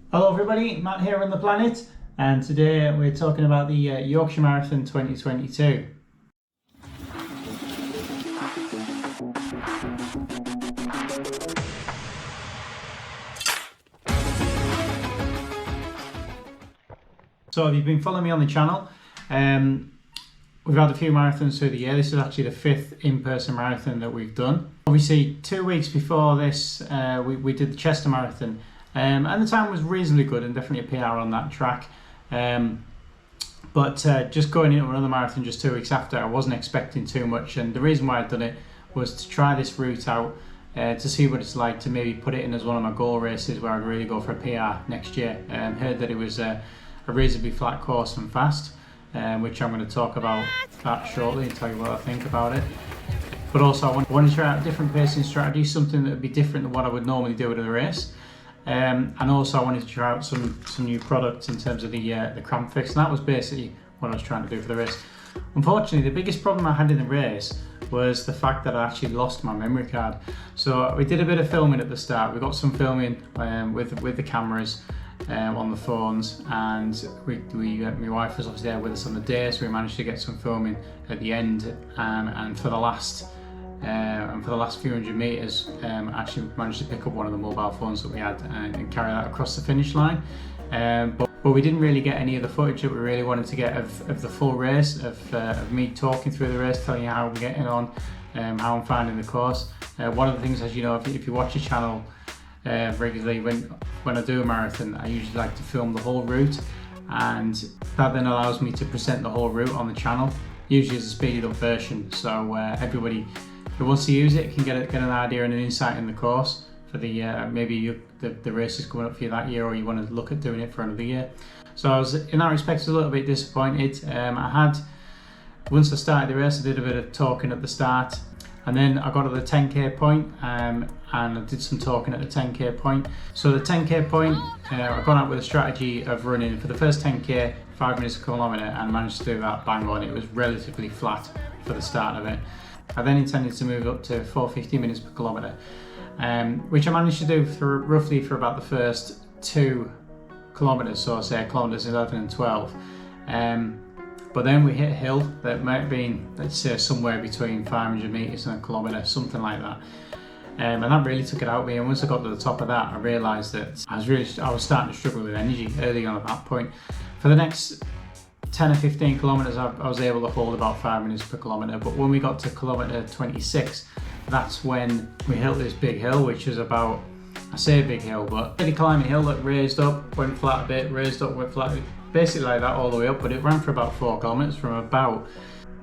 Hello everybody, Matt here on The Planet, and today we're talking about the Yorkshire Marathon 2022. So if you've been following me on the channel, we've had a few marathons through the year. This is actually the 5th in-person marathon that we've done. Obviously 2 weeks before this we did the Chester Marathon. And the time was reasonably good and definitely a PR on that track. But just going into another marathon just 2 weeks after, I wasn't expecting too much. And the reason why I'd done it was to try this route out, to see what it's like, to maybe put it in as one of my goal races where I'd really go for a PR next year. Heard that it was a reasonably flat course and fast, which I'm going to talk about that shortly and tell you what I think about it. But also I want to try out a different pacing strategy, something that would be different than what I would normally do at a race. And also I wanted to try out some new products in terms of the cramp fix, and that was basically what I was trying to do for the race. Unfortunately, the biggest problem I had in the race was the fact that I actually lost my memory card. So we did a bit of filming at the start. We got some filming with the cameras on the phones, and my wife was obviously there with us on the day, so we managed to get some filming at the end, and for the last few hundred meters, actually managed to pick up one of the mobile phones that we had and carry that across the finish line. But we didn't really get any of the footage that we really wanted to get of the full race, of me talking through the race, telling you how I'm getting on, how I'm finding the course. One of the things, as you know, if you watch the channel regularly, when I do a marathon, I usually like to film the whole route, and that then allows me to present the whole route on the channel, usually as a speeded up version, so everybody who wants to use it can get an idea and an insight in the course for the the race is coming up for you that year, or you want to look at doing it for another year. So I was, in that respect, a little bit disappointed. Once I started the race, I did a bit of talking at the start, and then I got to the 10k point, and I did some talking at the 10k point. So the 10k point, I've gone out with a strategy of running for the first 10k 5 minutes a kilometre, and managed to do that bang on. It was relatively flat for the start of it. I then intended to move up to 450 minutes per kilometre, which I managed to do roughly for about the first 2 kilometres, so say kilometres 11 and 12. But then we hit a hill that might have been, let's say, somewhere between 500 metres and a kilometre, something like that. And that really took it out of me. And once I got to the top of that, I realised that I was starting to struggle with energy early on at that point. For the next 10 or 15 kilometres, I was able to hold about 5 minutes per kilometre. But when we got to kilometre 26, that's when we hit this big hill, which was about, I say a big hill, but really climbing a hill that raised up, went flat a bit, raised up, went flat, basically like that all the way up. But it ran for about 4 kilometres, from about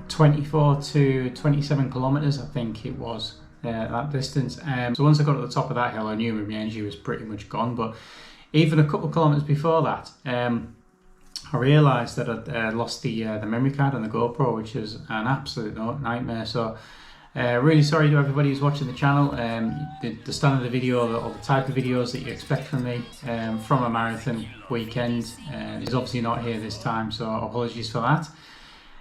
24 to 27 kilometres, I think it was, that distance. So once I got to the top of that hill, I knew my energy was pretty much gone. But even a couple of kilometres before that, I realised that I'd lost the memory card on the GoPro, which is an absolute nightmare. So really sorry to everybody who's watching the channel. The style of the video, or the type of videos that you expect from me from a marathon weekend is obviously not here this time, so apologies for that.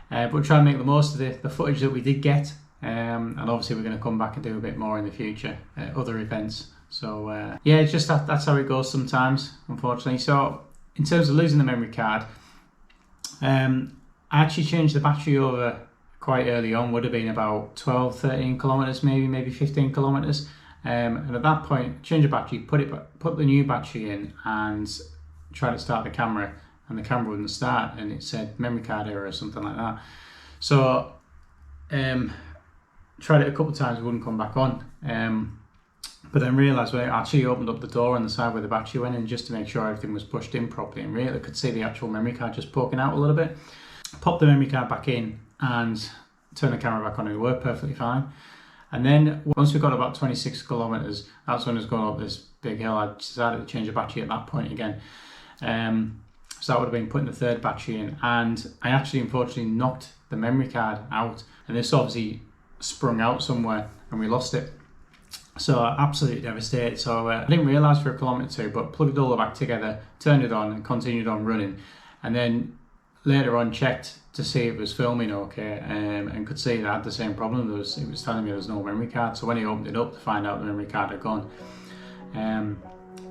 But we'll try and make the most of the footage that we did get, and obviously we're going to come back and do a bit more in the future, other events. So yeah, it's just that's how it goes sometimes, unfortunately. So in terms of losing the memory card, I actually changed the battery over quite early on. Would have been about 12, 13 kilometres, maybe 15 kilometres. And at that point, change the battery, put the new battery in, and try to start the camera, and the camera wouldn't start, and it said memory card error or something like that. So tried it a couple of times, it wouldn't come back on. But then realised when I actually opened up the door on the side where the battery went in, just to make sure everything was pushed in properly, and really I could see the actual memory card just poking out a little bit. Popped the memory card back in and turned the camera back on, and it worked perfectly fine. And then once we got about 26 kilometres, that's when I was going up this big hill. I decided to change the battery at that point again. So that would have been putting the third battery in, and I actually unfortunately knocked the memory card out, and this obviously sprung out somewhere and we lost it. So absolutely devastated. So I didn't realise for a kilometre or 2, but plugged it all back together, turned it on and continued on running. And then later on checked to see if it was filming okay, and could see that I had the same problem. It was telling me there was no memory card. So when he opened it up to find out the memory card had gone,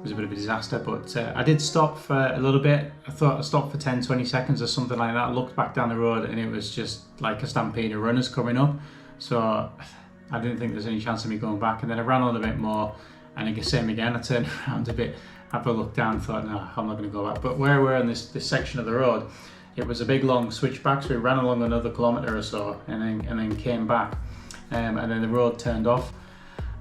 was a bit of a disaster, but I did stop for a little bit. I thought I stopped for 10-20 seconds or something like that. I looked back down the road and it was just like a stampede of runners coming up, so I didn't think there's any chance of me going back. And then I ran on a bit more, and I guess same again, I turned around a bit, had a look down, thought no, I'm not going to go back. But where we're on this section of the road, it was a big long switchback, so we ran along another kilometre or so and then came back, and then the road turned off.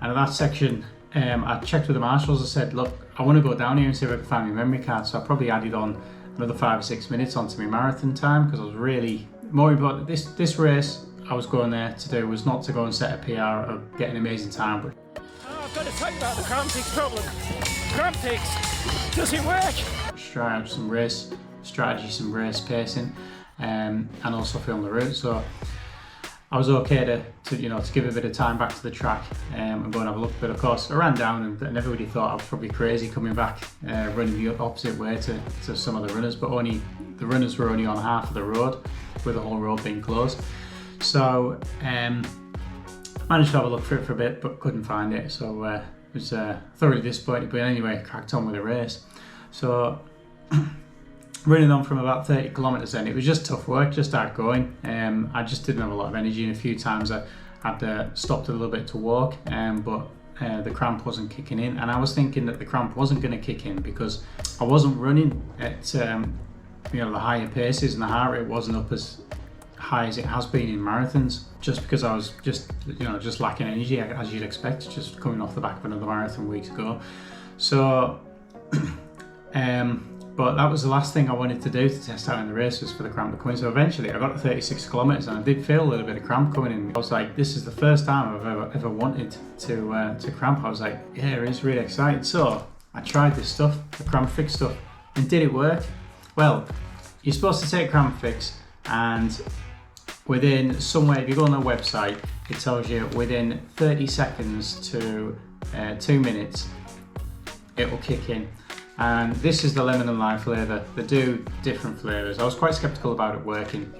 And at that section, I checked with the marshals. I said, look, I want to go down here and see if I can find my memory card. So I probably added on another 5 or 6 minutes onto my marathon time, because I was really more important. This race I was going there to do was not to go and set a PR or get an amazing time. But I've got to tell you about the Crampix problem. Crampix, does it work? Try out some race strategy, some race pacing, and also film the route. So I was okay to give a bit of time back to the track and go and have a look. But of course, I ran down and everybody thought I was probably crazy coming back, running the opposite way to some of the runners. But the runners were only on half of the road, with the whole road being closed. So managed to have a look for it for a bit, but couldn't find it. So was thoroughly disappointed. But anyway, cracked on with the race. So running on from about 30 kilometres then, it was just tough work, just hard going. I just didn't have a lot of energy, and a few times I had stopped a little bit to walk, but the cramp wasn't kicking in. And I was thinking that the cramp wasn't going to kick in because I wasn't running at the higher paces, and the heart rate wasn't up as high as it has been in marathons, just because I was just lacking energy, as you'd expect, just coming off the back of another marathon weeks ago. So but that was the last thing I wanted to do to test out in the race, was for the cramp to come in. So eventually I got to 36 kilometres and I did feel a little bit of cramp coming in. I was like, this is the first time I've ever wanted to cramp. I was like, yeah, it's really exciting. So I tried this stuff, the Crampix stuff, and did it work? Well, you're supposed to take Crampix, and within somewhere, if you go on their website, it tells you within 30 seconds to 2 minutes, it will kick in. And this is the lemon and lime flavour. They do different flavours. I was quite sceptical about it working.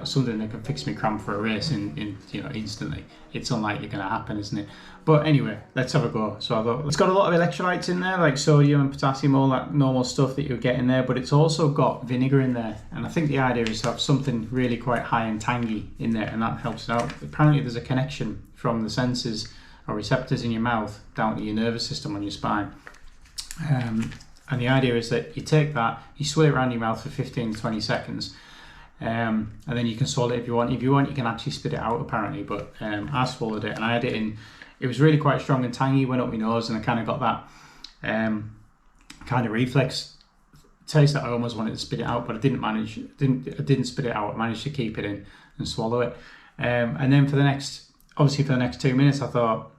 Something that can fix me cramp for a race in instantly. It's unlikely going to happen, isn't it? But anyway, let's have a go. So I thought, it's got a lot of electrolytes in there, like sodium and potassium, all that normal stuff that you get in there. But it's also got vinegar in there, and I think the idea is to have something really quite high and tangy in there, and that helps it out. Apparently, there's a connection from the senses or receptors in your mouth down to your nervous system on your spine. And the idea is that you take that, you swirl it around your mouth for 15 to 20 seconds, and then you can swallow it if you want. If you want, you can actually spit it out, apparently, but I swallowed it and I had it in. It was really quite strong and tangy, went up my nose, and I kind of got that kind of reflex taste that I almost wanted to spit it out, but I didn't spit it out. I managed to keep it in and swallow it. And then for the next 2 minutes, I thought,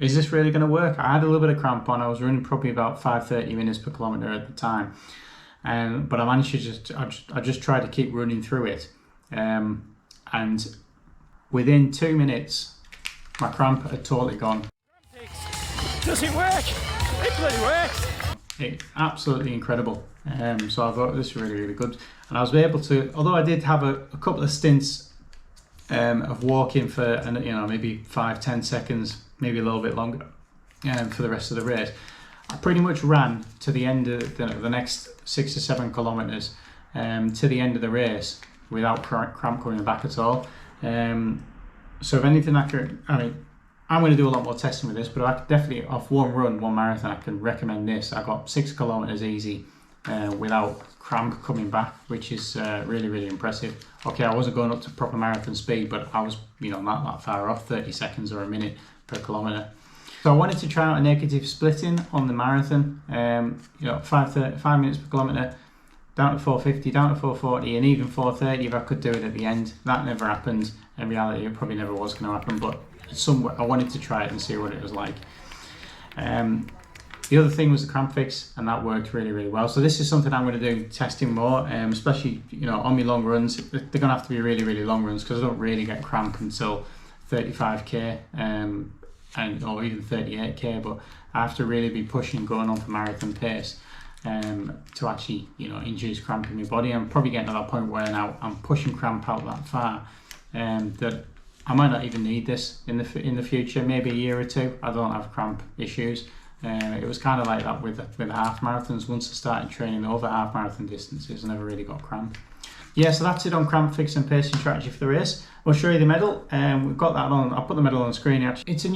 is this really going to work? I had a little bit of cramp on. I was running probably about 5:30 minutes per kilometre at the time, but I managed to I just tried to keep running through it, and within 2 minutes, my cramp had totally gone. Does it work? It bloody works. It's absolutely incredible. So I thought this was really, really good, and I was able to. Although I did have a couple of stints of walking for maybe 5-10 seconds. Maybe a little bit longer for the rest of the race. I pretty much ran to the end of the next 6 or 7 kilometres to the end of the race without cramp coming back at all. So if anything, I'm going to do a lot more testing with this, but I could definitely, off one marathon, I can recommend this. I got 6 kilometres easy without cramp coming back, which is really, really impressive. Okay, I wasn't going up to proper marathon speed, but I was not that far off, 30 seconds or a minute per kilometre. So I wanted to try out a negative splitting on the marathon, 5 minutes per kilometre, down to 4:50, down to 4:40, and even 4:30 if I could do it at the end. That never happened. In reality, it probably never was going to happen, but I wanted to try it and see what it was like. The other thing was the Crampix, and that worked really, really well. So this is something I'm going to do testing more, especially on my long runs. They're going to have to be really, really long runs, because I don't really get cramp until 35k or even 38k, but I have to really be pushing, going on for marathon pace to actually induce cramp in my body. I'm probably getting to that point where now I'm pushing cramp out that far that I might not even need this in the future, maybe a year or two. I don't have cramp issues, It was kind of like that with half marathons. Once I started training over half marathon distances, I never really got cramp. Yeah, so that's it on cramp fix and pacing strategy for the race. We'll show you the medal, and we've got that on. I'll put the medal on the screen actually. It's a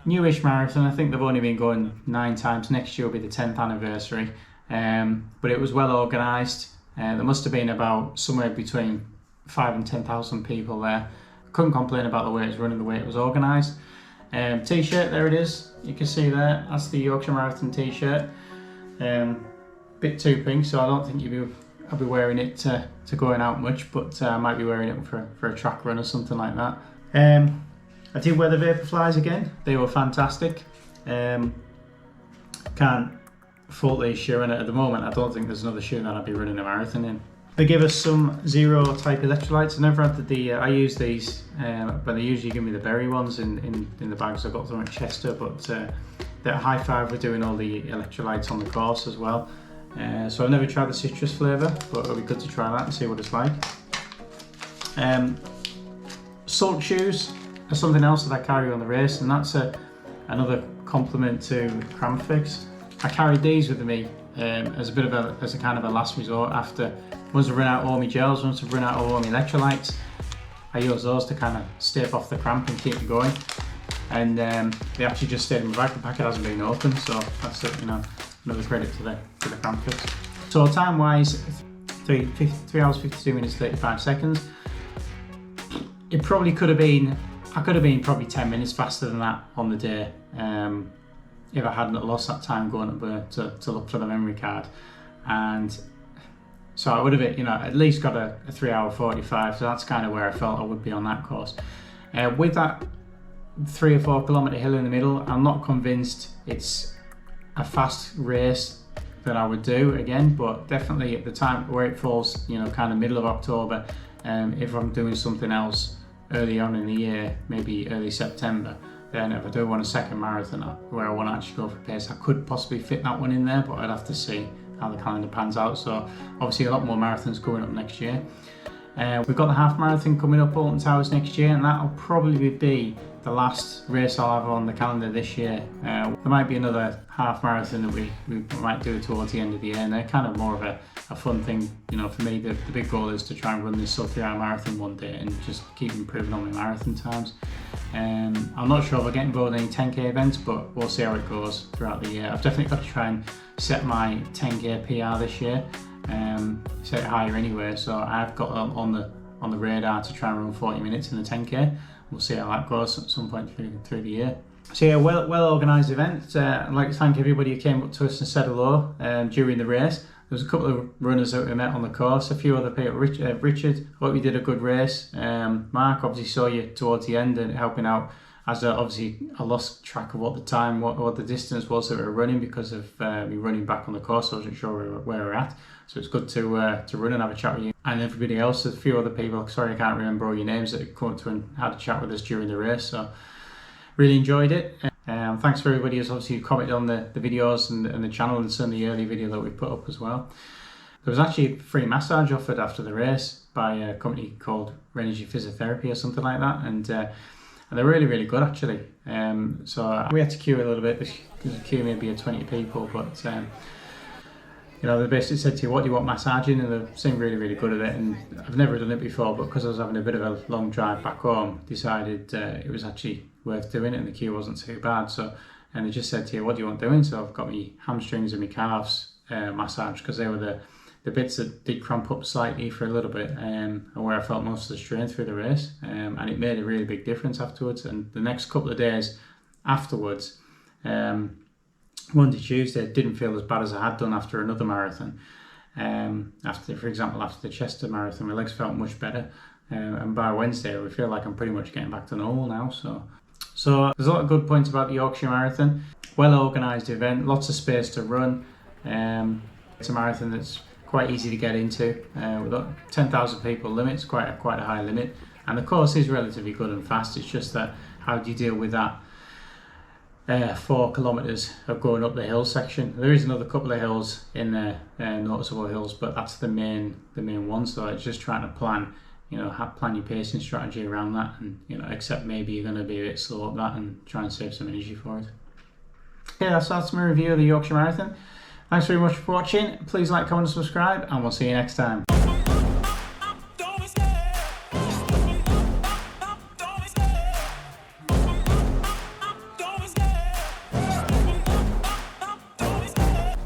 newish marathon. I think they've only been going 9 times. Next year will be the 10th anniversary. But it was well organised. There must have been about somewhere between 5,000 and 10,000 people there. Couldn't complain about the way it's running, the way it was organised. T-shirt, there it is. You can see there. That's the Yorkshire Marathon T-shirt. Bit too pink, so I don't think I'll be wearing it to going out much, but I might be wearing it for a track run or something like that. I did wear the Vaporflies again. They were fantastic. Can't fault these shoe, and at the moment I don't think there's another shoe that I'd be running a marathon in. They give us some zero type electrolytes. I never had I use these, but they usually give me the berry ones in the bags. I got them at Chester, but that High Five were doing all the electrolytes on the course as well. So I've never tried the citrus flavour, but it'll be good to try that and see what it's like. Salt shoes are something else that I carry on the race, and that's another compliment to Cramp Fix. I carried these with me as a kind of a last resort after. Once I've run out of all my gels, once I've run out of all my electrolytes, I use those to kind of stave off the cramp and keep it going. And they actually just stayed in my bag. The packet hasn't been opened, so that's another credit to the Cramp Fix. So time wise, 3 hours 52 minutes 35 seconds. It probably could have been. I could have been probably 10 minutes faster than that on the day if I hadn't lost that time going up to look for the memory card. And so I would have at least got a 3 hour 45. So that's kind of where I felt I would be on that course. With that 3 or 4 kilometre hill in the middle, I'm not convinced it's a fast race that I would do again, but definitely at the time where it falls, kind of middle of October, if I'm doing something else early on in the year, maybe early September, then if I do want a second marathon where I want to actually go for pace, I could possibly fit that one in there, but I'd have to see how the calendar pans out. So obviously a lot more marathons coming up next year. We've got the half marathon coming up, Alton Towers, next year, and that'll probably be the last race I'll have on the calendar this year. There might be another half marathon that we might do towards the end of the year, and they're kind of more of a fun thing. For me, the big goal is to try and run this sub 3 hour marathon one day and just keep improving on my marathon times. I'm not sure if I'll get involved in any 10k events, but we'll see how it goes throughout the year. I've definitely got to try and set my 10k PR this year, set it higher anyway, so I've got on the radar to try and run 40 minutes in the 10k. We'll see how that goes at some point through the year. So yeah, well organised event. I'd like to thank everybody who came up to us and said hello during the race. There was a couple of runners that we met on the course, a few other people. Richard, hope you did a good race. Mark, obviously saw you towards the end and helping out. As obviously I lost track of what the distance was that we were running because of me running back on the course. I wasn't sure where we were at. So it's good to run and have a chat with you. And everybody else, a few other people, sorry I can't remember all your names, that come up to and had a chat with us during the race. So really enjoyed it. Thanks for everybody who's obviously commented on the videos and the channel, and some of the early video that we put up as well. There was actually a free massage offered after the race by a company called Renergy Physiotherapy or something like that, and they're really, really good actually. So we had to queue a little bit because the queue maybe had 20 people, but they basically said to you, what do you want massaging? And they seemed really, really good at it. And I've never done it before, but because I was having a bit of a long drive back home, decided it was actually worth doing it, and the queue wasn't too bad. And they just said to you, what do you want doing? So I've got my hamstrings and my calves massaged, because they were the bits that did cramp up slightly for a little bit, and where I felt most of the strain through the race. And it made a really big difference afterwards. And the next couple of days afterwards, Monday, Tuesday, didn't feel as bad as I had done after another marathon. For example, after the Chester marathon, my legs felt much better. And by Wednesday, I feel like I'm pretty much getting back to normal now. So there's a lot of good points about the Yorkshire Marathon. Well organised event, lots of space to run. It's a marathon that's quite easy to get into. We've got 10,000 people limit, it's quite a high limit. And the course is relatively good and fast. It's just that, how do you deal with that 4 kilometres of going up the hill section? There is another couple of hills in there, noticeable hills, but that's the main one. So it's just trying to plan your pacing strategy around that, and accept maybe you're going to be a bit slow up that and try and save some energy for it. Okay, that's my review of the Yorkshire Marathon. Thanks very much for watching. Please like, comment, and subscribe, and we'll see you next time.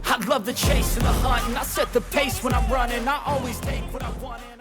I love the chase and the hunt, and I set the pace when I'm running. I always take what I want and